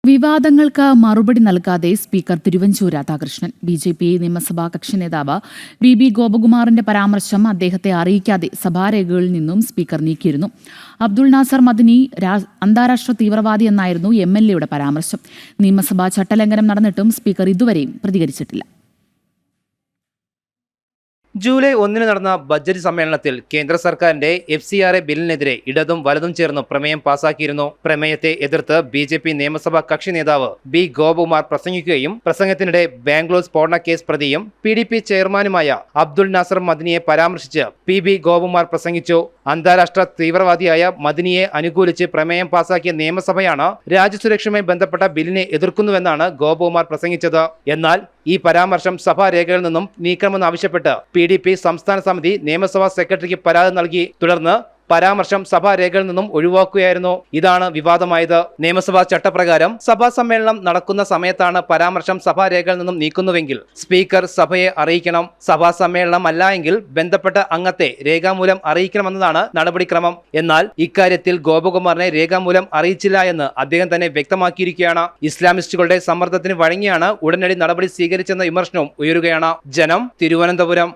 വിവാദങ്ങൾക്ക് മറുപടി നൽകാതെ സ്പീക്കർ തിരുവഞ്ചൂർ രാധാകൃഷ്ണൻ. ബി.ജെ.പി നിയമസഭാ കക്ഷി നേതാവ് ബി ഗോപകുമാറിന്റെ പരാമർശം അദ്ദേഹത്തെ അറിയിക്കാതെ സഭാരേഖകളിൽ നിന്നും സ്പീക്കർ നീക്കിയിരുന്നു. അബ്ദുൾ നാസർ മദനി അന്താരാഷ്ട്ര തീവ്രവാദി എന്നായിരുന്നു എം.എൽ.എയുടെ പരാമർശം. നിയമസഭാ ചട്ടലംഘനം നടന്നിട്ടും സ്പീക്കർ ഇതുവരെയും പ്രതികരിച്ചിട്ടില്ല. ജൂലൈ 1 നടന്ന ബജറ്റ് സമ്മേളനത്തിൽ കേന്ദ്ര സർക്കാരിന്റെ FCRA ബില്ലിനെതിരെ ഇടതും വലതും ചേർന്ന് പ്രമേയം പാസാക്കിയിരുന്നു. പ്രമേയത്തെ എതിർത്ത് ബി.ജെ.പി നിയമസഭാ കക്ഷി നേതാവ് ബി ഗോപകുമാർ പ്രസംഗിക്കുകയും പ്രസംഗത്തിനിടെ ബാംഗ്ലൂർ സ്ഫോടന കേസ് പ്രതിയും PDP ചെയർമാനുമായ അബ്ദുൾ നാസർ മദനിയെ പരാമർശിച്ച് ബി ഗോപകുമാർ പ്രസംഗിച്ചു. അന്താരാഷ്ട്ര തീവ്രവാദിയായ മദനിയെ അനുകൂലിച്ച് പ്രമേയം പാസാക്കിയ നിയമസഭയാണ് രാജ്യസുരക്ഷയുമായി ബന്ധപ്പെട്ട ബില്ലിനെ എതിർക്കുന്നുവെന്നാണ് ഗോപകുമാർ പ്രസംഗിച്ചത്. എന്നാൽ ഈ പരാമർശം സഭാരേഖകളിൽ നിന്നും നീക്കണമെന്നാവശ്യപ്പെട്ട് PDP സംസ്ഥാന സമിതി നിയമസഭാ സെക്രട്ടറിക്ക് പരാതി നൽകി. തുടർന്ന് പരാമർശം സഭാരേഖകളിൽ നിന്നും ഒഴിവാക്കുകയായിരുന്നു. ഇതാണ് വിവാദമായത്. നിയമസഭാ ചട്ടപ്രകാരം സഭാ സമ്മേളനം നടക്കുന്ന സമയത്താണ് പരാമർശം സഭാരേഖകളിൽ നിന്നും നീക്കുന്നുവെങ്കിൽ സ്പീക്കർ സഭയെ അറിയിക്കണം. സഭാ സമ്മേളനം അല്ല എങ്കിൽ ബന്ധപ്പെട്ട അംഗത്തെ രേഖാമൂലം അറിയിക്കണമെന്നതാണ് നടപടിക്രമം. എന്നാൽ ഇക്കാര്യത്തിൽ ഗോപകുമാറിനെ രേഖാമൂലം അറിയിച്ചില്ല എന്ന് അദ്ദേഹം തന്നെ വ്യക്തമാക്കിയിരിക്കുകയാണ്. ഇസ്ലാമിസ്റ്റുകളുടെ സമ്മർദ്ദത്തിന് വഴങ്ങിയാണ് ഉടനടി നടപടി സ്വീകരിച്ചെന്ന വിമർശനവും ഉയരുകയാണ്. ജനം, തിരുവനന്തപുരം.